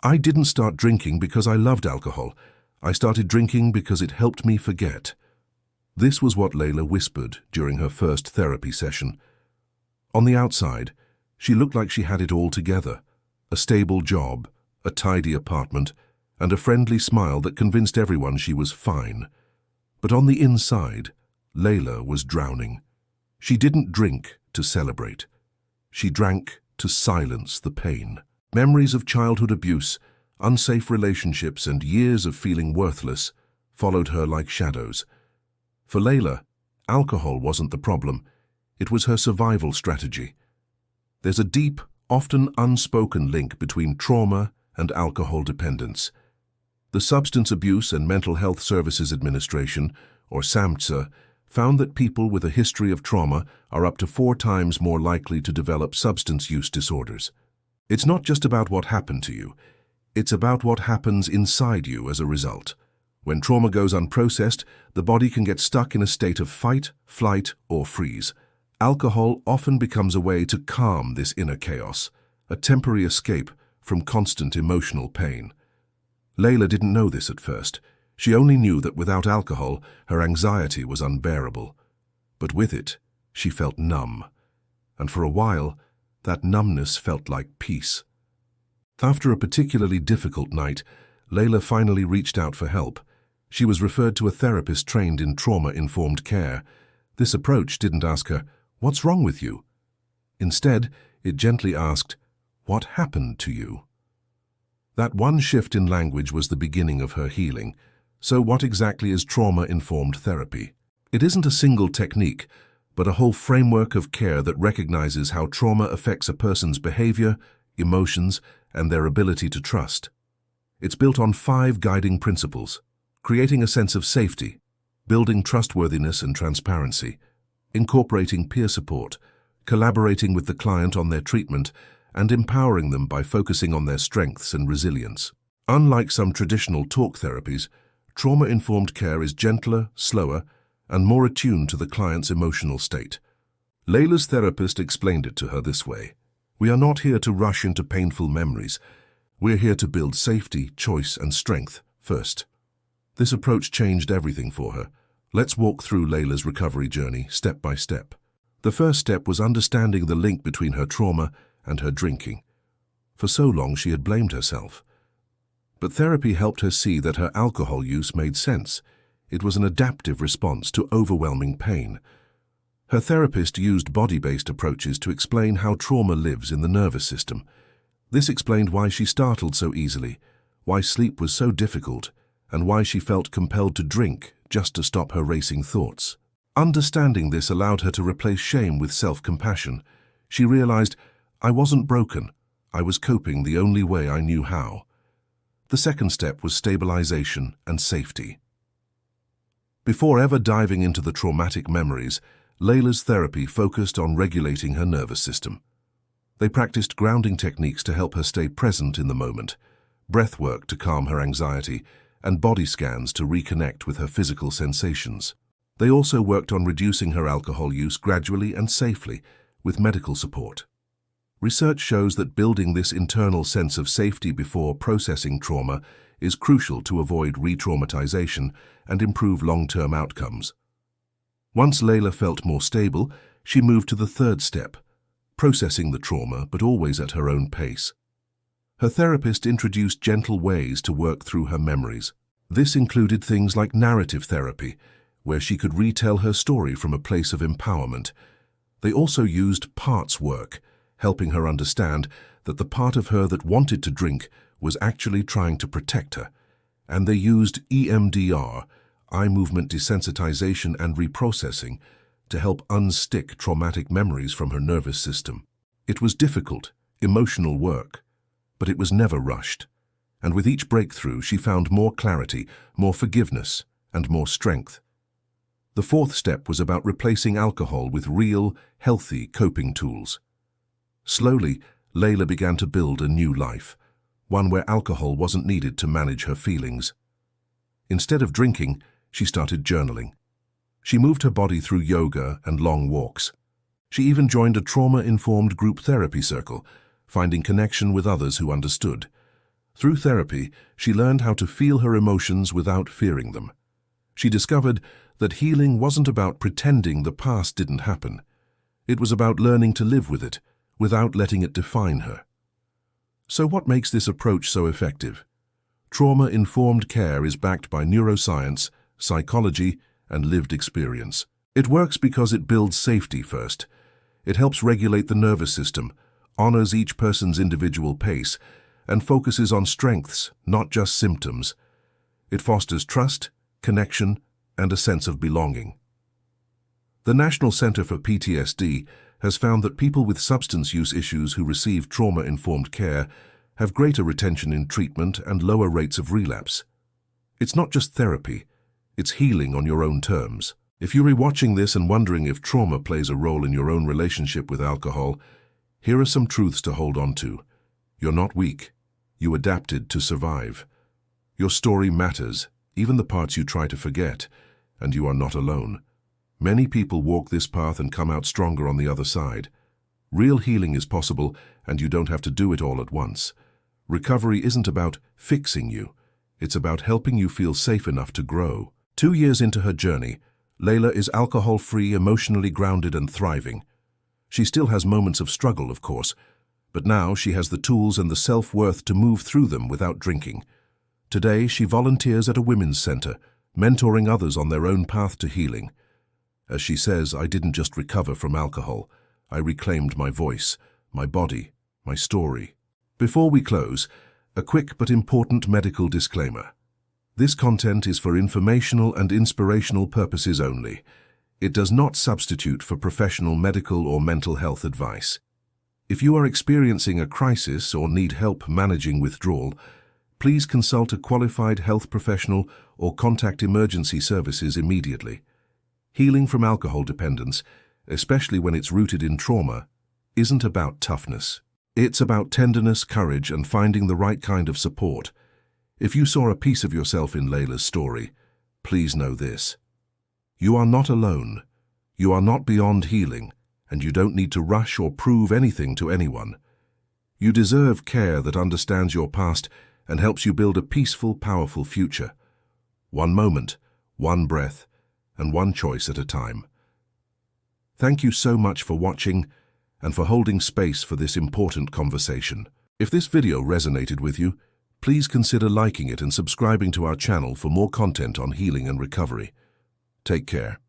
I didn't start drinking because I loved alcohol. I started drinking because it helped me forget. This was what Layla whispered during her first therapy session. On the outside, she looked like she had it all together. A stable job, a tidy apartment, and a friendly smile that convinced everyone she was fine. But on the inside, Layla was drowning. She didn't drink to celebrate. She drank to silence the pain. Memories of childhood abuse, unsafe relationships, and years of feeling worthless followed her like shadows. For Layla, alcohol wasn't the problem. It was her survival strategy. There's a deep, often unspoken link between trauma and alcohol dependence. The Substance Abuse and Mental Health Services Administration, or SAMHSA, found that people with a history of trauma are up to 4 times more likely to develop substance use disorders. It's not just about what happened to you. It's about what happens inside you as a result. When trauma goes unprocessed, the body can get stuck in a state of fight, flight, or freeze. Alcohol often becomes a way to calm this inner chaos, a temporary escape from constant emotional pain. Layla didn't know this at first. She only knew that without alcohol, her anxiety was unbearable. But with it, she felt numb. And for a while, that numbness felt like peace. After a particularly difficult night, Layla finally reached out for help. She was referred to a therapist trained in trauma-informed care. This approach didn't ask her, "What's wrong with you?" Instead, it gently asked, "What happened to you?" That one shift in language was the beginning of her healing. So what exactly is trauma-informed therapy? It isn't a single technique, but a whole framework of care that recognizes how trauma affects a person's behavior, emotions, and their ability to trust. It's built on 5 guiding principles: creating a sense of safety, building trustworthiness and transparency, incorporating peer support, collaborating with the client on their treatment, and empowering them by focusing on their strengths and resilience. Unlike some traditional talk therapies, trauma-informed care is gentler, slower, and more attuned to the client's emotional state. Layla's therapist explained it to her this way: "We are not here to rush into painful memories. We're here to build safety, choice, and strength first." This approach changed everything for her. Let's walk through Layla's recovery journey step by step. The first step was understanding the link between her trauma and her drinking. For so long, she had blamed herself. But therapy helped her see that her alcohol use made sense. It was an adaptive response to overwhelming pain. Her therapist used body-based approaches to explain how trauma lives in the nervous system. This explained why she startled so easily, why sleep was so difficult, and why she felt compelled to drink just to stop her racing thoughts. Understanding this allowed her to replace shame with self-compassion. She realized, "I wasn't broken. I was coping the only way I knew how." The second step was stabilization and safety. Before ever diving into the traumatic memories, Layla's therapy focused on regulating her nervous system. They practiced grounding techniques to help her stay present in the moment, breathwork to calm her anxiety, and body scans to reconnect with her physical sensations. They also worked on reducing her alcohol use gradually and safely, with medical support. Research shows that building this internal sense of safety before processing trauma is crucial to avoid re-traumatization and improve long-term outcomes. Once Layla felt more stable, she moved to the third step, processing the trauma, but always at her own pace. Her therapist introduced gentle ways to work through her memories. This included things like narrative therapy, where she could retell her story from a place of empowerment. They also used parts work, helping her understand that the part of her that wanted to drink was actually trying to protect her. And they used EMDR, eye movement desensitization and reprocessing, to help unstick traumatic memories from her nervous system. It was difficult, emotional work, but it was never rushed. And with each breakthrough, she found more clarity, more forgiveness, and more strength. The fourth step was about replacing alcohol with real, healthy coping tools. Slowly, Layla began to build a new life, one where alcohol wasn't needed to manage her feelings. Instead of drinking, she started journaling. She moved her body through yoga and long walks. She even joined a trauma-informed group therapy circle, finding connection with others who understood. Through therapy, she learned how to feel her emotions without fearing them. She discovered that healing wasn't about pretending the past didn't happen. It was about learning to live with it, without letting it define her. So what makes this approach so effective? Trauma-informed care is backed by neuroscience, psychology, and lived experience. It works because it builds safety first. It helps regulate the nervous system, honors each person's individual pace, and focuses on strengths, not just symptoms. It fosters trust, connection, and a sense of belonging. The National Center for PTSD has found that people with substance use issues who receive trauma-informed care have greater retention in treatment and lower rates of relapse. It's not just therapy, it's healing on your own terms. If you're rewatching this and wondering if trauma plays a role in your own relationship with alcohol, here are some truths to hold on to. You're not weak. You adapted to survive. Your story matters, even the parts you try to forget, and you are not alone. Many people walk this path and come out stronger on the other side. Real healing is possible, and you don't have to do it all at once. Recovery isn't about fixing you. It's about helping you feel safe enough to grow. 2 years into her journey, Layla is alcohol-free, emotionally grounded, and thriving. She still has moments of struggle, of course, but now she has the tools and the self-worth to move through them without drinking. Today, she volunteers at a women's center, mentoring others on their own path to healing. As she says, I didn't just recover from alcohol. I reclaimed my voice, my body, my story. Before we close, a quick but important medical disclaimer. This content is for informational and inspirational purposes only. It does not substitute for professional medical or mental health advice. If you are experiencing a crisis or need help managing withdrawal, please consult a qualified health professional or contact emergency services immediately. Healing from alcohol dependence, especially when it's rooted in trauma, isn't about toughness. It's about tenderness, courage, and finding the right kind of support. If you saw a piece of yourself in Layla's story, please know this. You are not alone. You are not beyond healing, and you don't need to rush or prove anything to anyone. You deserve care that understands your past and helps you build a peaceful, powerful future. One moment, one breath, and one choice at a time. Thank you so much for watching and for holding space for this important conversation. If this video resonated with you, please consider liking it and subscribing to our channel for more content on healing and recovery. Take care.